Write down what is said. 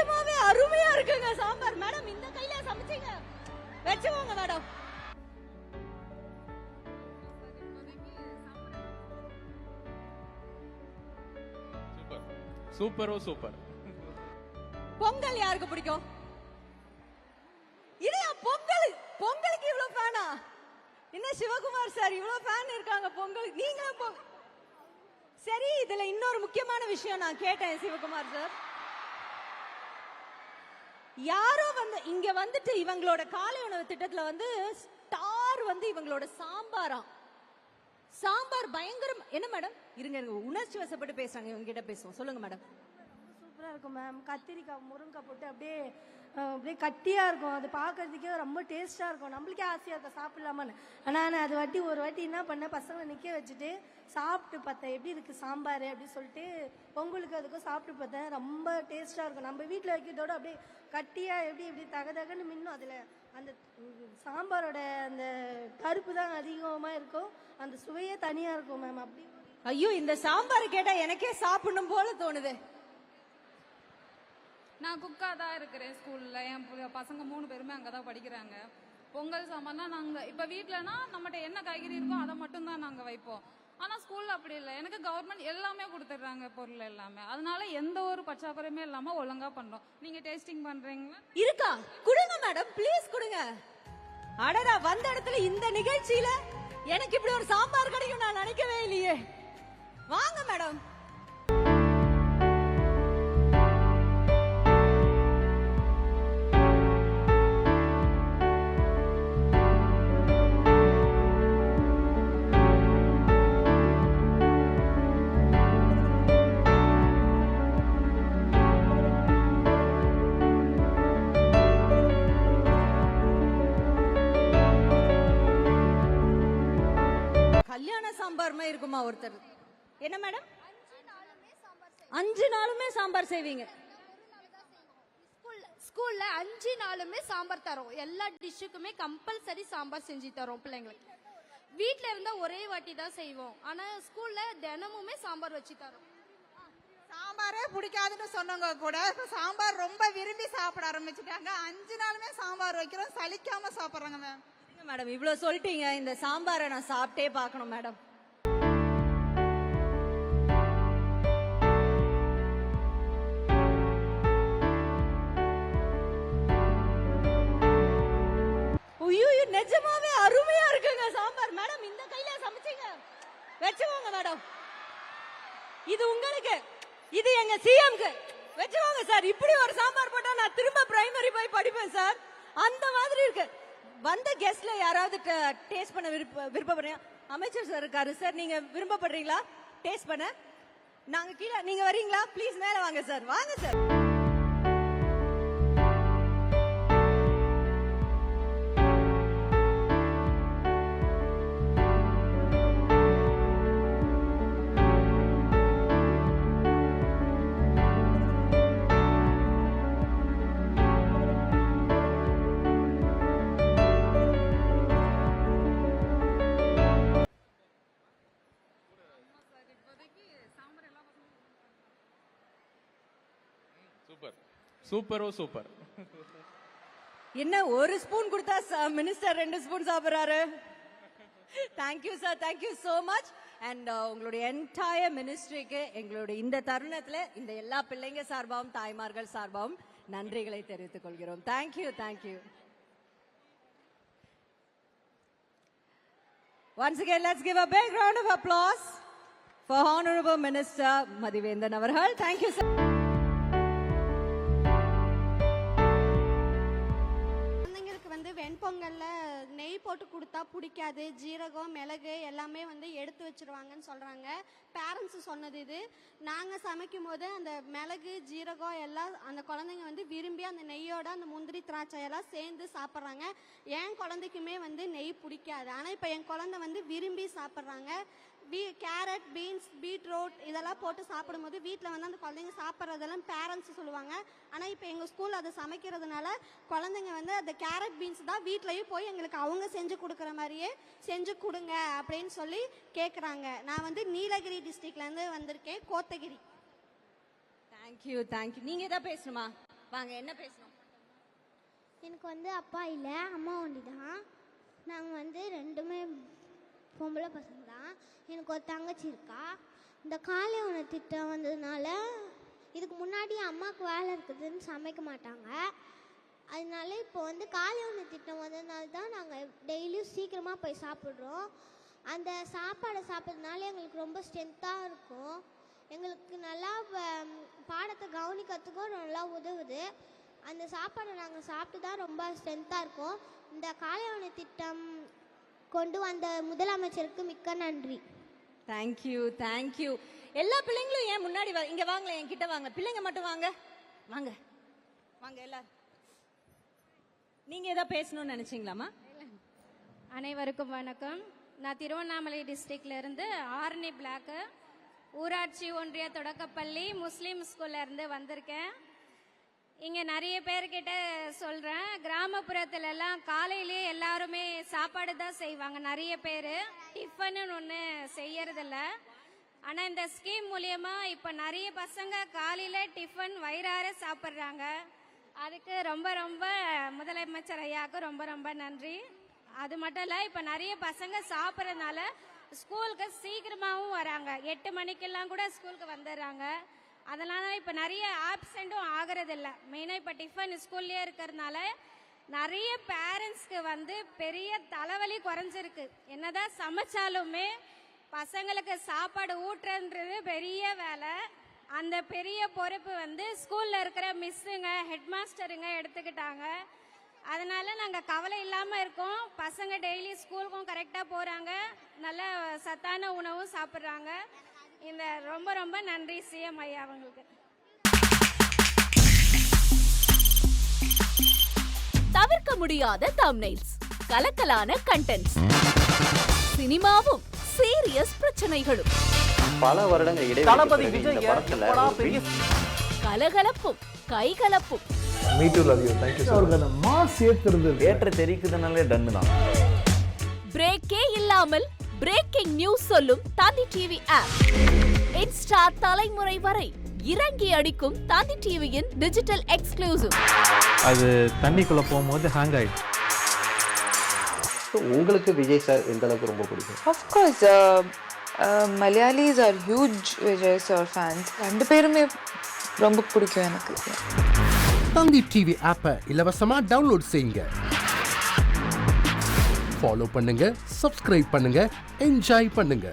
நிஜமாவே அருமையா இருக்குங்க சாம்பார். மேடம் இந்த கையில சமைச்சீங்க, வெச்சுவோங்க மேடம். சூப்பரோ சூப்பர். பொங்கல் யாருக்கு பிடிக்கும்? இல்லையா பொங்கலுக்கு இவ்வளவு ஃபேனா? என்ன சிவகுமார் சார் இவ்வளவு ஃபேன் இருக்காங்க பொங்கல், நீங்களும் சரி. இதுல இன்னொரு முக்கியமான விஷயம் நான் கேட்டேன் சிவகுமார் சார். யாரோ இங்க வந்துட்டு இவங்களோட காலை உணவு திட்டத்துல ஸ்டார் இவங்களோட சாம்பாரா. சாம்பார் பயங்கரம். என்ன மேடம் இருங்க, உணர்ச்சி வசப்பட்டு பேசுறாங்க, இவங்க கிட்ட பேசுவோம். சொல்லுங்க மேடம். சூப்பரா இருக்கும் மேம். கத்திரிக்காய் முருங்கக்காய் போட்டு அப்படியே கட்டியா இருக்கும். அது பார்க்கறதுக்கே ரொம்ப டேஸ்டா இருக்கும். நம்மளுக்கே ஆசையா இருக்கும் சாப்பிடலாமான்னு. ஆனால் நான் அது ஒரு வாட்டி என்ன பண்ணேன், பசங்களை நிற்க வச்சுட்டு சாப்பிட்டு பார்த்தேன் எப்படி இருக்கு சாம்பார் அப்படின்னு சொல்லிட்டு. பொங்கலுக்கு அதுக்கும் சாப்பிட்டு பார்த்தேன், ரொம்ப டேஸ்டா இருக்கும். நம்ம வீட்டில் வைக்கிறதோட அப்படியே கட்டியா எப்படி தகதகன்னு மின்னும். அதில் அந்த சாம்பாரோட அந்த கருப்பு தான் அதிகமாக இருக்கும், அந்த சுவையே தனியா இருக்கும் மேம். அப்படி ஐயோ, இந்த சாம்பார் கேட்டா எனக்கே சாப்பிடணும் போல தோணுது. நான் குக்காக தான் இருக்கிறேன் ஸ்கூலில். என் பசங்க 3 பேருமே அங்கே தான் படிக்கிறாங்க. பொங்கல் சாம்பார்னா நாங்கள் இப்போ வீட்டிலனா நம்மகிட்ட என்ன காய்கறி இருக்கோ அதை மட்டும்தான் நாங்கள் வைப்போம். ஆனால் ஸ்கூலில் அப்படி இல்லை. எனக்கு கவர்மெண்ட் எல்லாமே கொடுத்துட்றாங்க, பொருள் எல்லாமே. அதனால எந்த ஒரு பற்றாக்குறையுமே இல்லாமல் ஒழுங்காக பண்ணுறோம். நீங்கள் டேஸ்டிங் பண்ணுறீங்களா? இருக்கா? கொடுங்க மேடம், ப்ளீஸ் கொடுங்க. அடடா, வந்த இடத்துல இந்த நிகழ்ச்சியில எனக்கு இப்படி ஒரு சாம்பார் கிடைக்கும் நான் நினைக்கவே இல்லையே. வாங்க மேடம். கல்யாண சாம்பார் மாதிரி இருக்குமா ஒருத்தர்? என்ன மேடம்? 5 நாளுமே சாம்பார் செய்வீங்க? ஸ்கூல்ல 5 நாளுமே சாம்பார் தரோம். எல்லா டிஷ்ஷுக்குமே கம்பல்சரி சாம்பார் செஞ்சு தரோம் பிள்ளைங்களுக்கு. வீட்ல இருந்தா ஒரே வாட்டி தான் செய்வோம், ஆனா ஸ்கூல்ல தினமுமே சாம்பார் வச்சு தரோம். சாம்பாரே பிடிக்காதுன்னு சொன்னவங்க கூட இப்ப சாம்பார் ரொம்ப விரும்பி சாப்பிட ஆரம்பிச்சுட்டாங்க. 5 நாளுமே சாம்பார் வைக்கிறோம், சலிக்காம சாப்பிடுறாங்க மேம். மேடம் இவ்வளவு சொல்லிட்டீங்க, இந்த சாம்பாரை நான் சாப்பிட்டே பார்க்கணும் மேடம். ஐயோ, நிஜமாவே அருமையா இருக்குங்க சாம்பார். மேடம் இந்த கையில சமைச்சீங்க, வெச்சுவோங்க மேடம். இது உங்களுக்கு, இது எங்க சிஎம்க்கு. வெச்சுவோங்க சார். இப்படி ஒரு சாம்பார் போட்டா நான் திரும்ப பிரைமரி போய் படிப்பேன் சார். அந்த மாதிரி இருக்கு. வந்த கெஸ்ட்ல யாராவது டேஸ்ட் பண்ண விருப்பப்படுறீங்க? அமைச்சர் சார் இருக்காரு சார், நீங்க விருப்பப்படுறீங்களா டேஸ்ட் பண்ண? நாங்க கீழே, நீங்க வரீங்களா? ப்ளீஸ் மேல வாங்க சார், வாங்க சார். சூப்பரோ சூப்பர். என்ன ஒரு ஸ்பூன் கொடுத்தா மினிஸ்டர் 2 ஸ்பூன் சாப்பிடுறாரு. Thank you sir, thank you so much. And உங்களுடைய என்டையர் மினிஸ்ட்ரிக்கு எங்களுடைய இந்த தருணத்துல இந்த எல்லா பிள்ளைங்க சார்பாகவும் தாய்மார்கள் சார்பாகவும் நன்றிகளை தெரிவித்துக் கொள்கிறோம். Thank you, thank you. Once again, let's give a big round of applause for Honorable Minister Madhivendan அவர்கள். Thank you sir. வெண்பொங்கல்ல நெய் போட்டு கொடுத்தா பிடிக்காது, ஜீரகம் மிளகு எல்லாமே எடுத்து வச்சிருவாங்கன்னு சொல்றாங்க. பேரண்ட்ஸ் சொன்னது இது. நாங்க சமைக்கும் போது அந்த மிளகு ஜீரகம் எல்லாம் அந்த குழந்தைங்க விரும்பி அந்த நெய்யோட அந்த முந்திரி திராட்சை எல்லாம் சேர்ந்து சாப்பிட்றாங்க. என் குழந்தைக்குமே நெய் பிடிக்காது, ஆனா இப்ப என் குழந்தை விரும்பி சாப்பிட்றாங்க. கேரட், பீன்ஸ், பீட்ரூட் இதெல்லாம் போட்டு சாப்பிடும்போது வீட்டில் அந்த குழந்தைங்க சாப்பிட்றதெல்லாம் பேரண்ட்ஸ் சொல்லுவாங்க. ஆனால் இப்போ எங்கள் ஸ்கூல் அதை சமைக்கிறதுனால குழந்தைங்க அந்த கேரட் பீன்ஸ் தான் வீட்லேயும் போய் எங்களுக்கு அவங்க செஞ்சு கொடுக்குற மாதிரியே செஞ்சு கொடுங்க அப்படின்னு சொல்லி கேட்குறாங்க. நான் நீலகிரி டிஸ்ட்ரிக்ட்லேருந்து வந்திருக்கேன், கோத்தகிரி. Thank you, thank you. நீங்கள் எதாவது பேசணுமா? வாங்க, என்ன பேசணும்? எனக்கு வந்து அப்பா இல்லை, அம்மா ஒண்டி தான். நாங்கள் வந்து ரெண்டுமே பொம்பளை பசங்க தான். எனக்கு ஒரு தங்கச்சி இருக்கா. இந்த காலை உணவு திட்டம் வந்ததுனால இதுக்கு முன்னாடி அம்மாவுக்கு வேலை இருக்குதுன்னு சமைக்க மாட்டாங்க. அதனால இப்போ வந்து காலை உணவு திட்டம் வந்ததுனால தான் நாங்கள் டெய்லியும் சீக்கிரமாக போய் சாப்பிட்றோம். அந்த சாப்பாடை சாப்பிட்றதுனால எங்களுக்கு ரொம்ப ஸ்ட்ரென்த்தாக இருக்கும். எங்களுக்கு நல்லா பாடத்தை கவனிக்கிறதுக்கும் நல்லா உதவுது. அந்த சாப்பாடை நாங்கள் சாப்பிட்டு தான் ரொம்ப ஸ்ட்ரென்த்தாக இருக்கோம். இந்த காலை உணவு திட்டம் கொண்டு வந்த முதலமைச்சருக்கு மிக்க நன்றி. Thank you, thank you. எல்லா பிள்ளைங்களும் ஏன் முன்னாடி இங்க வாங்கல, என்கிட்ட வாங்க. பிள்ளைங்க மட்டும் வாங்க, வாங்க வாங்க எல்லாரும். நீங்க ஏதாவது பேசணும்னு நினைச்சீங்களாமா? அனைவருக்கும் வணக்கம். நான் திருவண்ணாமலை டிஸ்ட்ரிக்ட்ல இருந்து ஆர்னி பிளாக் ஊராட்சி ஒன்றிய தொடக்கப்பள்ளி முஸ்லீம் ஸ்கூல்ல இருந்து வந்திருக்கேன். இங்கே நிறைய பேர்கிட்ட சொல்கிறேன், கிராமப்புறத்துல எல்லாம் காலையிலேயே எல்லாருமே சாப்பாடு தான் செய்வாங்க. நிறைய பேர் டிஃபனு ஒன்று செய்யறதில்ல. ஆனால் இந்த ஸ்கீம் மூலியமா இப்போ நிறைய பசங்க காலையில் டிஃபன் வயிறார சாப்பிட்றாங்க. அதுக்கு ரொம்ப ரொம்ப முதலமைச்சர் ஐயாவுக்கு ரொம்ப ரொம்ப நன்றி. அது மட்டும் இல்லை, இப்போ நிறைய பசங்க சாப்பிட்றதுனால ஸ்கூலுக்கு சீக்கிரமாகவும் வராங்க. 8 மணிக்கெல்லாம் கூட ஸ்கூலுக்கு வந்துடுறாங்க. அதனால இப்போ நிறைய ஆப்சென்ட்டும் ஆகிறதில்ல. மெயினாக இப்போ டிஃபன் ஸ்கூல்லேயே இருக்கிறதுனால நிறைய பேரண்ட்ஸ்க்கு வந்து பெரிய தலைவலி குறைஞ்சிருக்கு. என்னதான் சமைச்சாலுமே பசங்களுக்கு சாப்பாடு ஊட்டுறன்றது பெரிய வேலை. அந்த பெரிய பொறுப்பு வந்து ஸ்கூலில் இருக்கிற மிஸ்ஸுங்க, ஹெட் மாஸ்டருங்க எடுத்துக்கிட்டாங்க. அதனால நாங்கள் கவலை இல்லாமல் இருக்கோம். பசங்க டெய்லி ஸ்கூலுக்கும் கரெக்டாக போகிறாங்க, நல்ல சத்தான உணவும் சாப்பிட்றாங்க. இந்த ரொம்ப ரொம்ப நன்றி சிஎம் ஐயா அவங்களுக்கு. தவிர்க்க முடியாத தம்ப்நெயில்ஸ், கலக்கலான கண்டென்ட்ஸ், சினிமாவும் சீரியஸ் பிரச்சனைகளும், பல வருடங்கள் இடைவெளி படத்துல கலகலப்பும் கைகலப்பும், ஏற்ற தெரிக்குதுனாலே டன்னு தான். பிரேக்கே இல்லாமல் பிரேக்கிங் நியூஸ் சொல்லும் தந்தி டிவி ஆப். இன்ஸ்டா தலைமுறை வரை இறங்கி அடிக்கும் தந்தி டிவியின் டிஜிட்டல் எக்ஸ்க்ளூசிவ். அது தண்ணிக்குள்ள போகும்போது ஹேங் ஆயிடுச்சு. உங்களுக்கு விஜய் சார் எந்த அளவுக்கு ரொம்ப பிடிக்கும்? Of course, Malayalis are huge Vijay sir fans. ரெண்டு பேருமே ரொம்ப பிடிக்கும் எனக்கு. தந்தி டிவி ஆப்பை இலவசமா டவுன்லோட் செய்யுங்க. ஃபாலோ பண்ணுங்க, சப்ஸ்கிரைப் பண்ணுங்க, என்ஜாய் பண்ணுங்க.